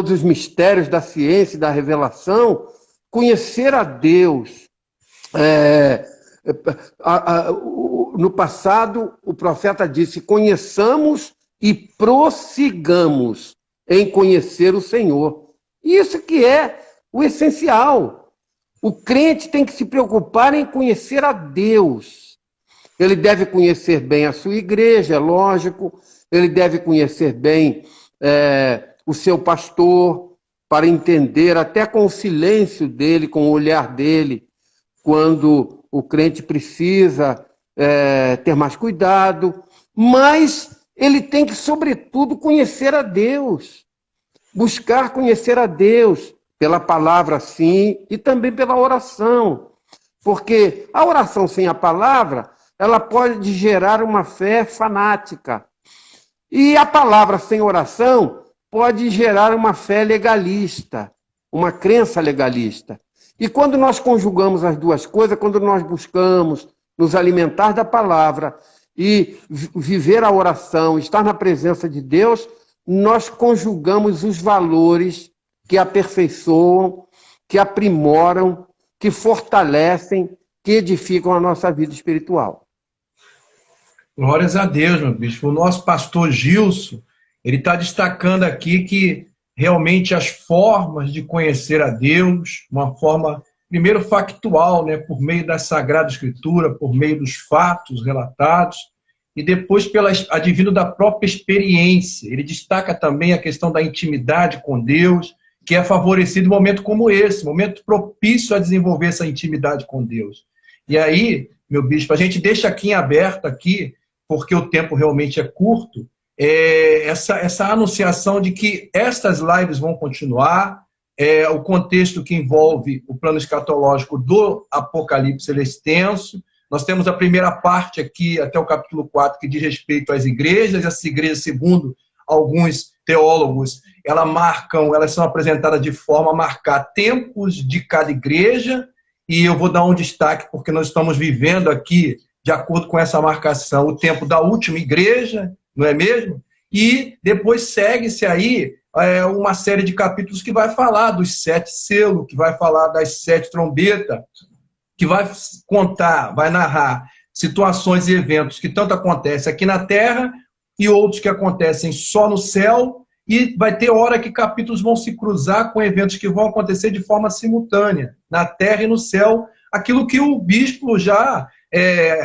os mistérios da ciência e da revelação, conhecer a Deus. No passado, o profeta disse, conheçamos e prossigamos em conhecer o Senhor. Isso que é o essencial. O crente tem que se preocupar em conhecer a Deus. Ele deve conhecer bem a sua igreja, é lógico. Ele deve conhecer bem o seu pastor, para entender até com o silêncio dele, com o olhar dele, quando o crente precisa ter mais cuidado. Mas ele tem que, sobretudo, conhecer a Deus. Buscar conhecer a Deus pela palavra, sim, e também pela oração. Porque a oração sem a palavra, ela pode gerar uma fé fanática. E a palavra sem oração pode gerar uma fé legalista, uma crença legalista. E quando nós conjugamos as duas coisas, quando nós buscamos nos alimentar da palavra e viver a oração, estar na presença de Deus, nós conjugamos os valores que aperfeiçoam, que aprimoram, que fortalecem, que edificam a nossa vida espiritual. Glórias a Deus, meu bispo. O nosso pastor Gilson, ele está destacando aqui que realmente as formas de conhecer a Deus, uma forma, primeiro, factual, né, por meio da Sagrada Escritura, por meio dos fatos relatados, e depois advindo da própria experiência. Ele destaca também a questão da intimidade com Deus, que é favorecido em um momento como esse, momento propício a desenvolver essa intimidade com Deus. E aí, meu bispo, a gente deixa aqui em aberto, aqui, porque o tempo realmente é curto, essa anunciação de que estas lives vão continuar, o contexto que envolve o plano escatológico do Apocalipse ele é extenso. Nós temos a primeira parte aqui, até o capítulo 4, que diz respeito às igrejas. Essas igrejas, segundo alguns teólogos, elas são apresentadas de forma a marcar tempos de cada igreja, e eu vou dar um destaque, porque nós estamos vivendo aqui, de acordo com essa marcação, o tempo da última igreja, não é mesmo? E depois segue-se aí uma série de capítulos que vai falar dos 7 selos, que vai falar das 7 trombetas, que vai contar, vai narrar situações e eventos que tanto acontecem aqui na Terra e outros que acontecem só no céu, e vai ter hora que capítulos vão se cruzar com eventos que vão acontecer de forma simultânea, na Terra e no céu, aquilo que o bispo já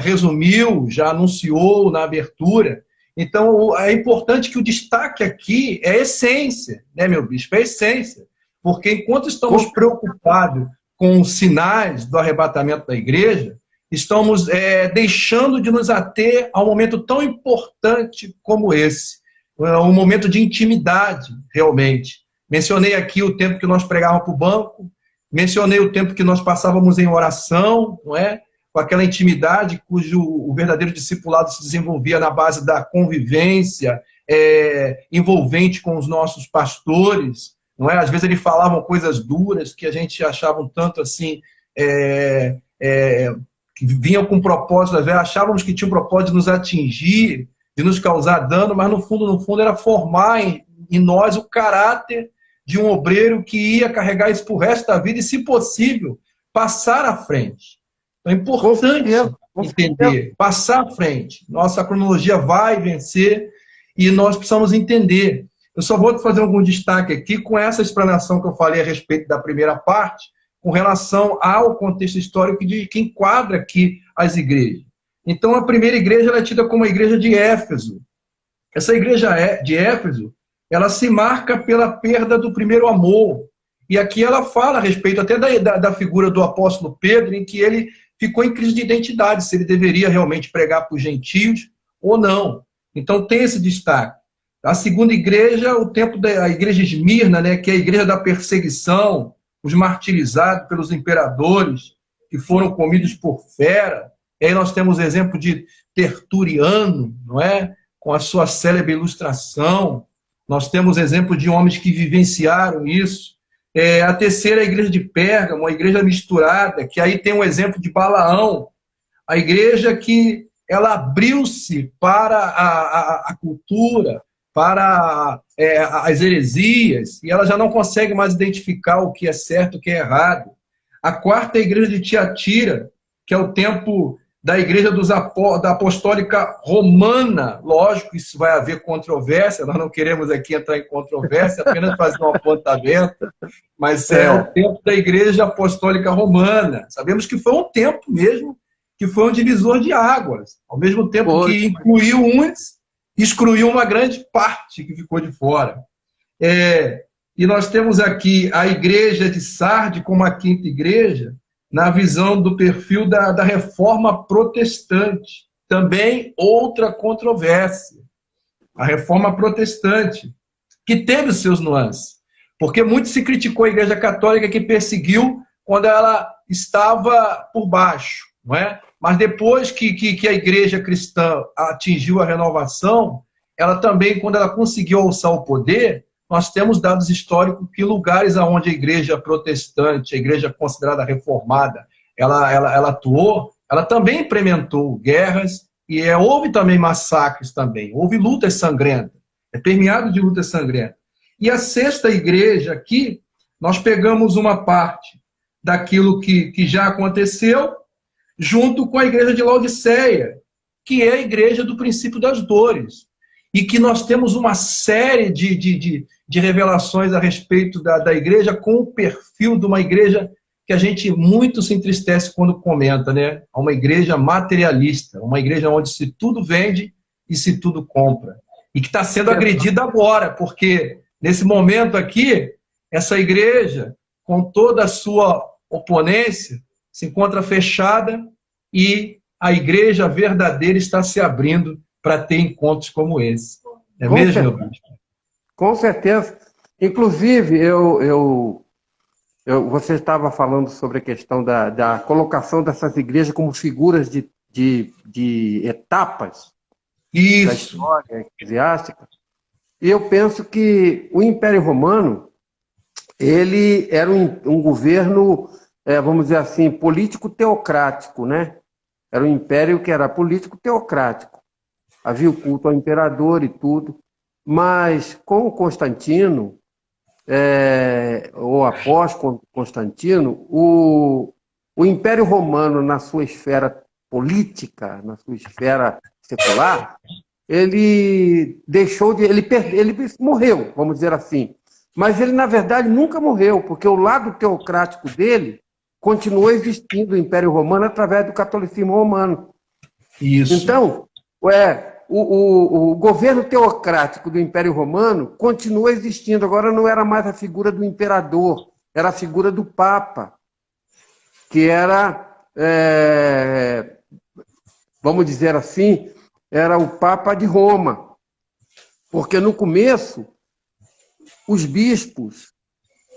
resumiu, já anunciou na abertura. Então, é importante que o destaque aqui é a essência, né, meu bispo? É a essência. Porque enquanto estamos preocupados com os sinais do arrebatamento da igreja, estamos deixando de nos ater a um momento tão importante como esse, um momento de intimidade, realmente. Mencionei aqui o tempo que nós pregávamos para o banco, mencionei o tempo que nós passávamos em oração, não é? Com aquela intimidade cujo o verdadeiro discipulado se desenvolvia na base da convivência envolvente com os nossos pastores, não é? Às vezes eles falavam coisas duras que a gente achava um tanto assim, que vinham com propósito, às vezes achávamos que tinha um propósito de nos atingir, de nos causar dano, mas no fundo era formar em nós o caráter de um obreiro que ia carregar isso para o resto da vida e, se possível, passar à frente. Então é importante entender, passar à frente. Nossa cronologia vai vencer e nós precisamos entender. Eu só vou fazer algum destaque aqui com essa explanação que eu falei a respeito da primeira parte, com relação ao contexto histórico que enquadra aqui as igrejas. Então, a primeira igreja ela é tida como a igreja de Éfeso. Essa igreja de Éfeso, ela se marca pela perda do primeiro amor. E aqui ela fala a respeito até da figura do apóstolo Pedro, em que ele ficou em crise de identidade, se ele deveria realmente pregar para os gentios ou não. Então, tem esse destaque. A segunda igreja, o tempo da igreja de Esmirna, né, que é a igreja da perseguição, os martirizados pelos imperadores, que foram comidos por fera. E aí nós temos o exemplo de Tertuliano, não é? Com a sua célebre ilustração. Nós temos exemplo de homens que vivenciaram isso. A terceira é a igreja de Pérgamo, uma igreja misturada, que aí tem um exemplo de Balaão, a igreja que ela abriu-se para a cultura, para as heresias, e ela já não consegue mais identificar o que é certo e o que é errado. A quarta é a igreja de Tiatira, que é o tempo da igreja da apostólica romana. Lógico, isso vai haver controvérsia, nós não queremos aqui entrar em controvérsia, apenas fazer um apontamento, mas é o tempo da igreja apostólica romana. Sabemos que foi um tempo mesmo, que foi um divisor de águas, ao mesmo tempo que incluiu uns, excluiu uma grande parte que ficou de fora. E nós temos aqui a igreja de Sardes como a quinta igreja, na visão do perfil da reforma protestante. Também outra controvérsia. A reforma protestante, que teve os seus nuances. Porque muito se criticou a igreja católica que perseguiu quando ela estava por baixo, não é? Mas depois que a igreja cristã atingiu a renovação, ela também, quando ela conseguiu alçar o poder, nós temos dados históricos que lugares onde a igreja protestante, a igreja considerada reformada, ela atuou, ela também implementou guerras e houve também massacres também, houve lutas sangrentas, permeado de lutas sangrentas. E a sexta igreja aqui, nós pegamos uma parte daquilo que já aconteceu, junto com a igreja de Laodiceia, que é a igreja do princípio das dores. E que nós temos uma série de revelações a respeito da igreja, com o perfil de uma igreja que a gente muito se entristece quando comenta, né? Uma igreja materialista, uma igreja onde se tudo vende e se tudo compra. E que está sendo agredida agora, porque nesse momento aqui, essa igreja, com toda a sua oponência, se encontra fechada e a igreja verdadeira está se abrindo para ter encontros como esse. É mesmo, meu bispo? Com certeza. Inclusive, você estava falando sobre a questão da colocação dessas igrejas como figuras de etapas da história eclesiástica. E eu penso que o Império Romano ele era um governo, vamos dizer assim, político-teocrático, né? Era um império que era político-teocrático. Havia o culto ao imperador e tudo. Mas com o Constantino, ou após Constantino, o Império Romano, na sua esfera política, na sua esfera secular, ele morreu, vamos dizer assim. Mas ele, na verdade, nunca morreu, porque o lado teocrático dele continuou existindo, o Império Romano, através do catolicismo romano. Isso. Então, o governo teocrático do Império Romano continua existindo. Agora não era mais a figura do imperador, era a figura do Papa, que era vamos dizer assim, era o Papa de Roma. Porque no começo, os bispos,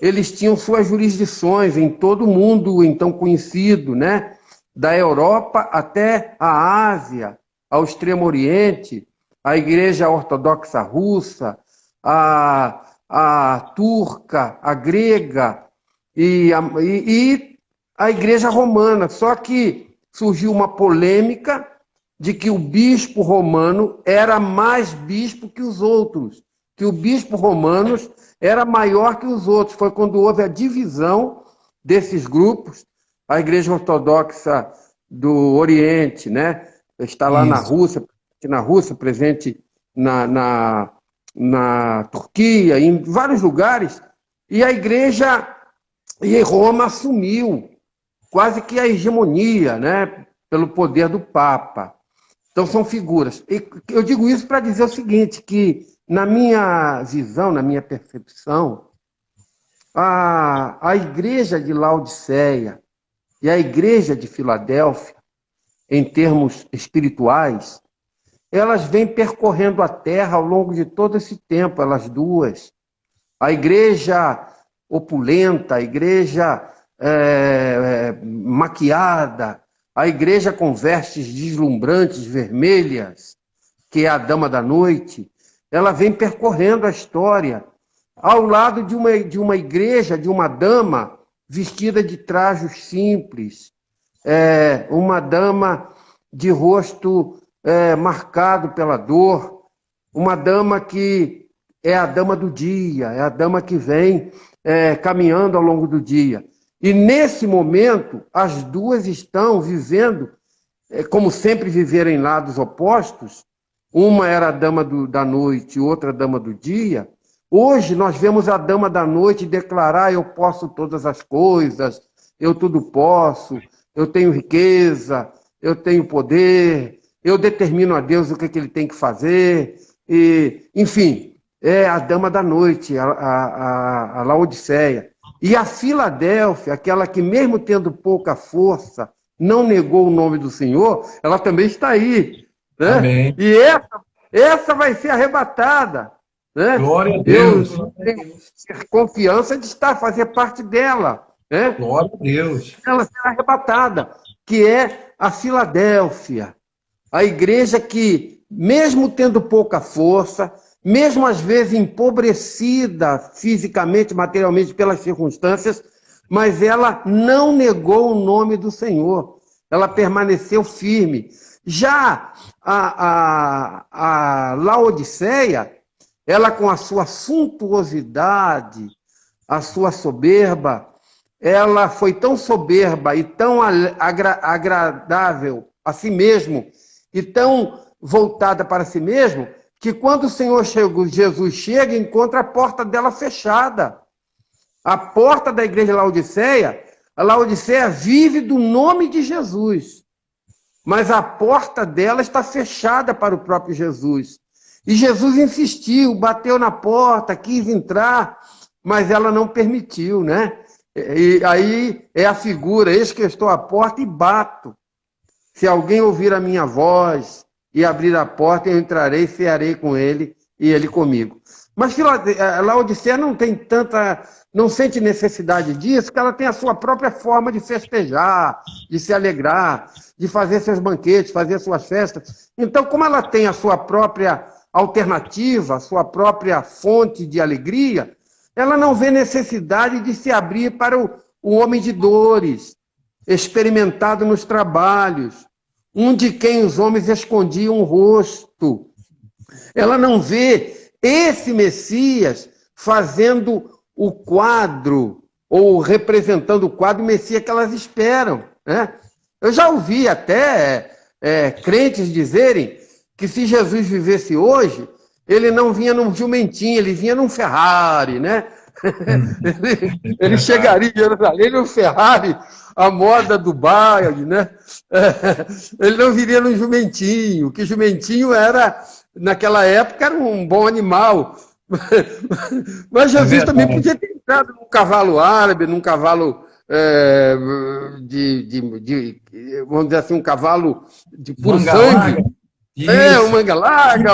eles tinham suas jurisdições em todo o mundo então conhecido, né? Da Europa até a Ásia, ao Extremo Oriente, a Igreja Ortodoxa Russa, a turca, a grega e a Igreja Romana. Só que surgiu uma polêmica de que o bispo romano era mais bispo que os outros, que o bispo romano era maior que os outros. Foi quando houve a divisão desses grupos. A Igreja Ortodoxa do Oriente, né? Está lá na Rússia, presente na Turquia, em vários lugares, e a Igreja e Roma assumiu quase que a hegemonia, né? Pelo poder do Papa. Então são figuras. E eu digo isso para dizer o seguinte, que na minha visão, na minha percepção, a Igreja de Laodiceia e a Igreja de Filadélfia, em termos espirituais, elas vêm percorrendo a Terra ao longo de todo esse tempo, elas duas. A Igreja opulenta, a Igreja maquiada, a Igreja com vestes deslumbrantes, vermelhas, que é a Dama da Noite, ela vem percorrendo a história ao lado de uma igreja, de uma dama vestida de trajos simples, uma dama de rosto marcado pela dor, uma dama que é a dama do dia, é a dama que vem caminhando ao longo do dia. E nesse momento, as duas estão vivendo, como sempre viveram em lados opostos, uma era a dama da noite, outra a dama do dia. Hoje nós vemos a dama da noite declarar: eu posso todas as coisas, eu tudo posso, eu tenho riqueza, eu tenho poder, eu determino a Deus o que ele tem que fazer. E, enfim, é a dama da noite, a Laodiceia. E a Filadélfia, aquela que mesmo tendo pouca força, não negou o nome do Senhor, ela também está aí. Né? Amém. E essa vai ser arrebatada. Né? Glória a Deus. Eu tenho confiança de fazer parte dela. Né? Glória a Deus. Ela será arrebatada, que é a Filadélfia. A igreja que, mesmo tendo pouca força, mesmo às vezes empobrecida fisicamente, materialmente pelas circunstâncias, mas ela não negou o nome do Senhor. Ela permaneceu firme. Já a Laodiceia, ela com a sua suntuosidade, a sua soberba, ela foi tão soberba e tão agradável a si mesmo e tão voltada para si mesmo, que quando o Senhor Jesus chega, encontra a porta dela fechada. A porta da igreja de Laodiceia, a Laodiceia vive do nome de Jesus, mas a porta dela está fechada para o próprio Jesus. E Jesus insistiu, bateu na porta, quis entrar, mas ela não permitiu, né? E aí é a figura: eis que eu estou à porta e bato. Se alguém ouvir a minha voz e abrir a porta, eu entrarei, cearei com ele e ele comigo. Mas a Laodiceia não sente necessidade disso, porque ela tem a sua própria forma de festejar, de se alegrar, de fazer seus banquetes, fazer suas festas. Então, como ela tem a sua própria alternativa, a sua própria fonte de alegria, ela não vê necessidade de se abrir para o homem de dores, experimentado nos trabalhos, um de quem os homens escondiam o rosto. Ela não vê esse Messias fazendo o quadro, ou representando o quadro Messias que elas esperam. Né? Eu já ouvi até crentes dizerem que se Jesus vivesse hoje, ele não vinha num jumentinho, ele vinha num Ferrari, né? ele chegaria em Jerusalém num Ferrari, a moda do baile, né? Ele não viria num jumentinho, que jumentinho era, naquela época, era um bom animal. Mas Jesus também podia ter entrado num cavalo árabe, num cavalo vamos dizer assim, um cavalo de puro sangue. Um manga larga,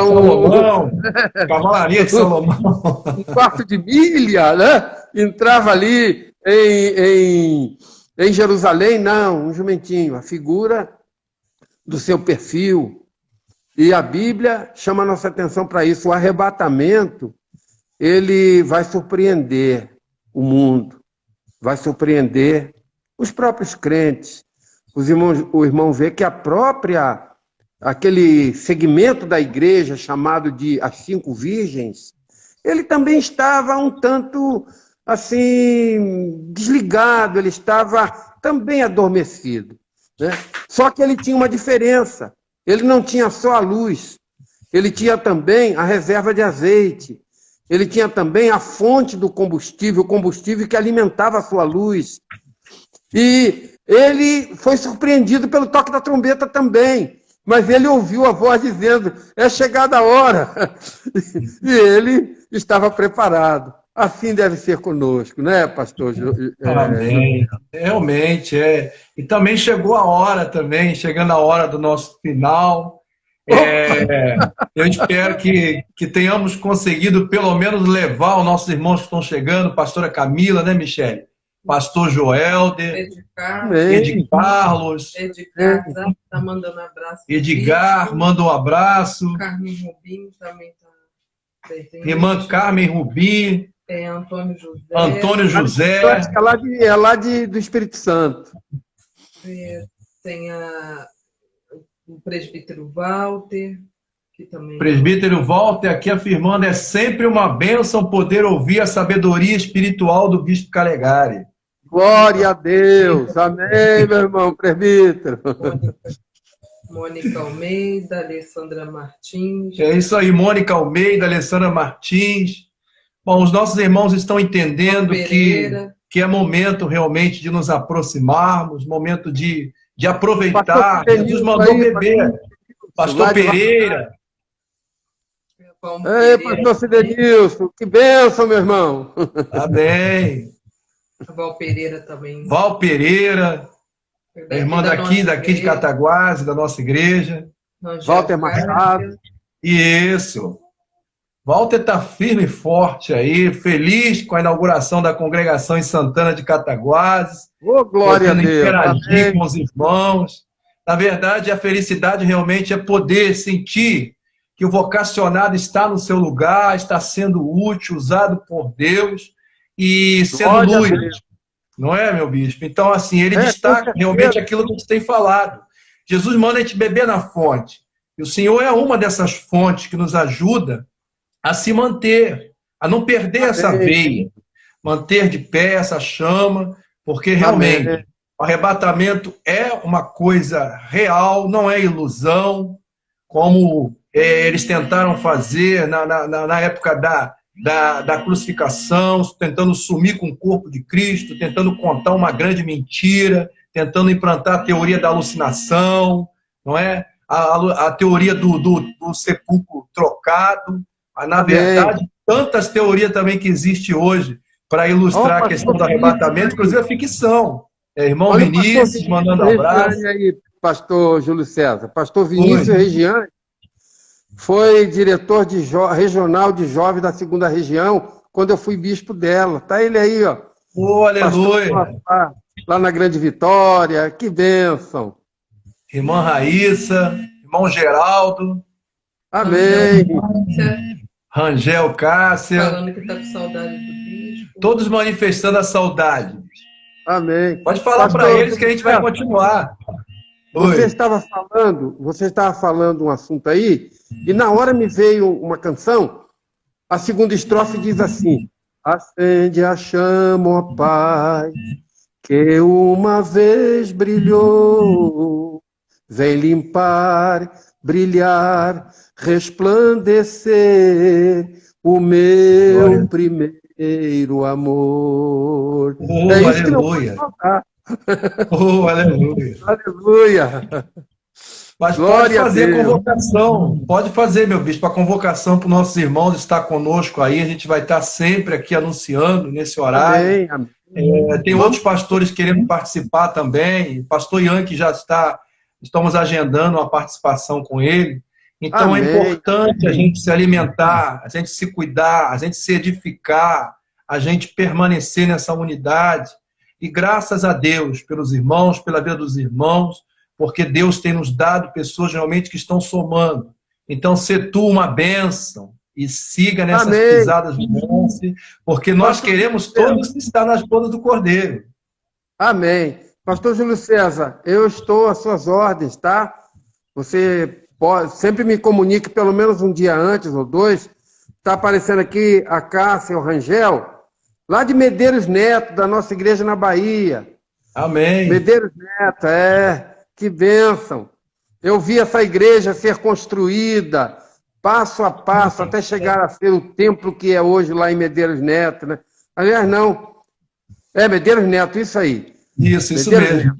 cavalaria de Salomão. Um quarto de milha, né? Entrava ali em Jerusalém, não, um jumentinho, a figura do seu perfil. E a Bíblia chama a nossa atenção para isso. O arrebatamento, ele vai surpreender o mundo, vai surpreender os próprios crentes. O irmão vê que aquele segmento da igreja chamado de as 5 virgens, ele também estava um tanto assim desligado, ele estava também adormecido, né? Só que ele tinha uma diferença. Ele não tinha só a luz, ele tinha também a reserva de azeite, ele tinha também a fonte do combustível, o combustível que alimentava a sua luz. E ele foi surpreendido pelo toque da trombeta também, mas ele ouviu a voz dizendo, é chegada a hora. E ele estava preparado. Assim deve ser conosco, né, pastor? Amém. Realmente, E também chegou a hora também, chegando a hora do nosso final. Eu espero que tenhamos conseguido pelo menos levar os nossos irmãos que estão chegando, pastora Camila, né, Michele? Pastor Joelder, Carlos. Edgar está mandando abraço. Edgar, manda um abraço. Carmen Rubim também está presente. Irmã Carmen Rubim. Antônio José. Antônio José. É lá do Espírito Santo. Tem o presbítero Walter, que também... Presbítero Walter aqui afirmando, é sempre uma bênção poder ouvir a sabedoria espiritual do Bispo Calegari. Glória a Deus. Amém, meu irmão presbítero. Mônica Almeida, Alessandra Martins. É isso aí, Mônica Almeida, Alessandra Martins. Bom, os nossos irmãos estão entendendo que é momento realmente de nos aproximarmos, momento de aproveitar. Jesus mandou beber. Pastor Pereira. Ei, pastor Cidenilson, que bênção, meu irmão. Amém. Val Pereira também. Val Pereira, irmã daqui de Cataguases, da nossa igreja. Walter Machado. Isso. Walter está firme e forte aí, feliz com a inauguração da congregação em Santana de Cataguases. Glória a Deus. Interagir com os irmãos. Na verdade, a felicidade realmente é poder sentir que o vocacionado está no seu lugar, está sendo útil, usado por Deus e sendo luz. Não é, meu bispo? Então, assim, ele destaca realmente aquilo que você tem falado. Jesus manda a gente beber na fonte. E o Senhor é uma dessas fontes que nos ajuda a se manter, a não perder essa veia, manter de pé essa chama, porque realmente o arrebatamento é uma coisa real, não é ilusão, como eles tentaram fazer na época da crucificação, tentando sumir com o corpo de Cristo, tentando contar uma grande mentira, tentando implantar a teoria da alucinação, não é? A teoria do sepulcro trocado. Na verdade, tantas teorias também que existem hoje para ilustrar a questão do arrebatamento, inclusive a ficção. Irmão Vinícius, mandando um abraço. Aí, pastor Júlio César. Pastor Vinícius Regiane foi diretor regional de jovens da 2ª região, quando eu fui bispo dela. Tá ele aí, ó. Aleluia. Lá na Grande Vitória. Que bênção. Irmã Raíssa, irmão Geraldo. Amém. Rangel Cássia. Falando que está com saudade do bispo. Todos manifestando a saudade. Amém. Pode falar para eles que a gente vai continuar. Você estava falando um assunto aí, e na hora me veio uma canção, a 2ª estrofe diz assim: acende a chama, ó Pai, que uma vez brilhou, vem limpar, brilhar, resplandecer o meu primeiro amor. É isso, aleluia. Aleluia. Aleluia. Mas Glória pode fazer a Deus. convocação, pode fazer, meu bispo, a convocação para os nossos irmãos estar conosco aí, a gente vai estar sempre aqui anunciando nesse horário. Amém, amém. Tem outros pastores querendo participar também, pastor Ian que já estamos agendando uma participação com ele. Então é importante a gente se alimentar, a gente se cuidar, a gente se edificar, a gente permanecer nessa unidade. E graças a Deus, pelos irmãos, pela vida dos irmãos, porque Deus tem nos dado pessoas realmente que estão somando. Então, ser tu uma bênção e siga nessas pisadas de mestre, porque nós queremos todos estar nas bodas do Cordeiro. Amém. Pastor Júlio César, eu estou às suas ordens, tá? Você sempre me comunique pelo menos um dia antes ou dois. Está aparecendo aqui a Cássia, o Rangel, lá de Medeiros Neto, da nossa igreja na Bahia. Amém. Medeiros Neto, que bênção. Eu vi essa igreja ser construída passo a passo até chegar a ser o templo que é hoje lá em Medeiros Neto, né? Aliás, não. Medeiros Neto, isso aí. Isso mesmo.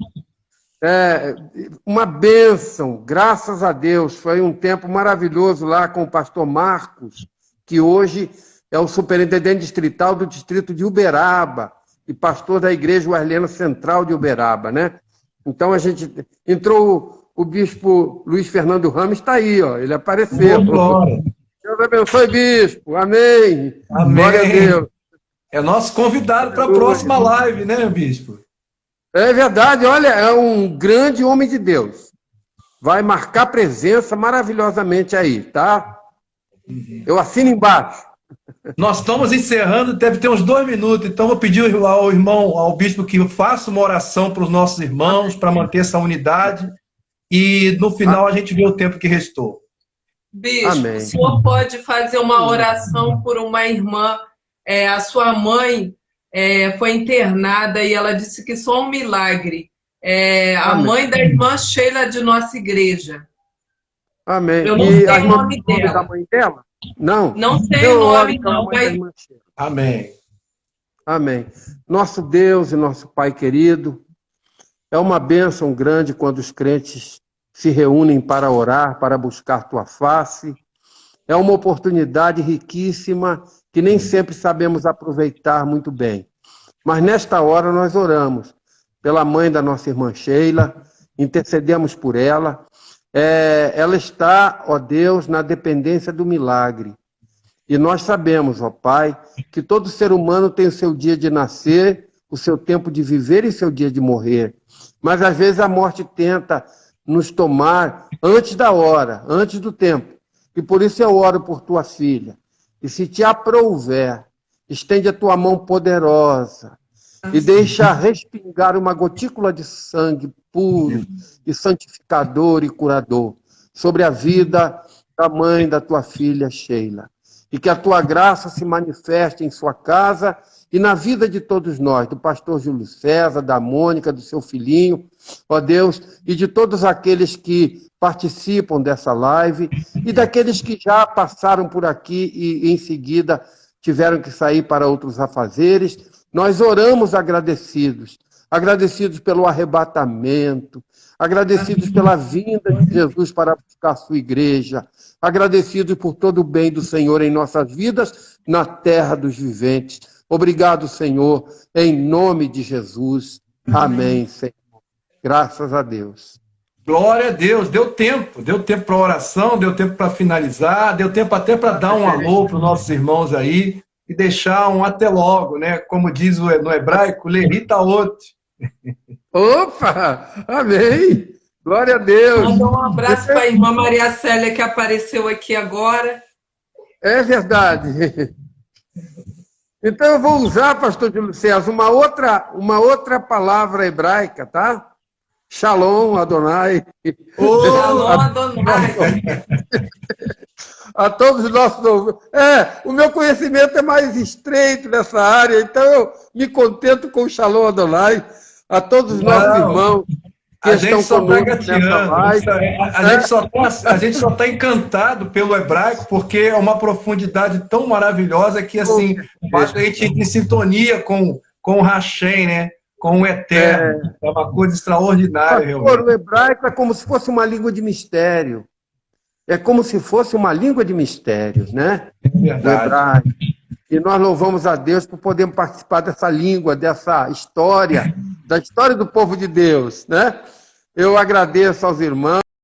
Uma bênção, graças a Deus. Foi um tempo maravilhoso lá com o pastor Marcos, que hoje é o superintendente distrital do distrito de Uberaba e pastor da igreja Uerliana Central de Uberaba, né? Então a gente entrou o bispo Luiz Fernando Ramos, está aí, ó, ele apareceu. Deus abençoe, bispo. Amém. Amém. Glória a Deus. É nosso convidado para a próxima live, né, bispo? É verdade, olha, é um grande homem de Deus. Vai marcar presença maravilhosamente aí, tá? Eu assino embaixo. Nós estamos encerrando, deve ter uns 2 minutos, então vou pedir ao bispo que faça uma oração para os nossos irmãos, para manter essa unidade, e no final a gente vê o tempo que restou. Bispo, amém. O senhor pode fazer uma oração por uma irmã, a sua mãe foi internada e ela disse que só um milagre. A mãe da irmã Sheila de nossa igreja. Amém. Eu não sei o nome dela. Da mãe dela? Não. Não sei o nome, não. Mas... Amém. Amém. Nosso Deus e nosso Pai querido, é uma bênção grande quando os crentes se reúnem para orar, para buscar tua face. É uma oportunidade riquíssima que nem sempre sabemos aproveitar muito bem. Mas nesta hora nós oramos pela mãe da nossa irmã Sheila, intercedemos por ela. Ela está, ó Deus, na dependência do milagre. E nós sabemos, ó Pai, que todo ser humano tem o seu dia de nascer, o seu tempo de viver e seu dia de morrer. Mas às vezes a morte tenta nos tomar antes da hora, antes do tempo. E por isso eu oro por tua filha. E se te aprouver, estende a tua mão poderosa e deixa respingar uma gotícula de sangue puro e santificador e curador sobre a vida da mãe da tua filha Sheila. E que a tua graça se manifeste em sua casa e na vida de todos nós, do pastor Júlio César, da Mônica, do seu filhinho, ó Deus, e de todos aqueles que participam dessa live e daqueles que já passaram por aqui e em seguida tiveram que sair para outros afazeres. Nós oramos agradecidos pelo arrebatamento, agradecidos pela vinda de Jesus para buscar a sua igreja, agradecidos por todo o bem do Senhor em nossas vidas, na terra dos viventes. Obrigado, Senhor, em nome de Jesus. Amém, Senhor. Graças a Deus. Glória a Deus. Deu tempo para oração, deu tempo para finalizar, deu tempo até para dar um alô para os nossos irmãos aí e deixar um até logo, né? Como diz no hebraico, leritaot. Opa! Amém! Glória a Deus! Manda um abraço para a irmã Maria Célia, que apareceu aqui agora. É verdade. Então eu vou usar, pastor Júlio César, uma outra palavra hebraica, tá? Shalom Adonai. Shalom Adonai. A todos os nossos ouvintes. O meu conhecimento é mais estreito nessa área, então eu me contento com o Shalom Adonai. A todos os nossos irmãos que estão conosco nessa live. A gente só está encantado pelo hebraico, porque é uma profundidade tão maravilhosa que, assim, a gente entra em sintonia com o Hashem, né? com o eterno. É uma coisa extraordinária, realmente. O hebraico é como se fosse uma língua de mistério. É como se fosse uma língua de mistério, né? Verdade. Do hebraico. E nós louvamos a Deus por podermos participar dessa língua, dessa história, da história do povo de Deus, né? Eu agradeço aos irmãos.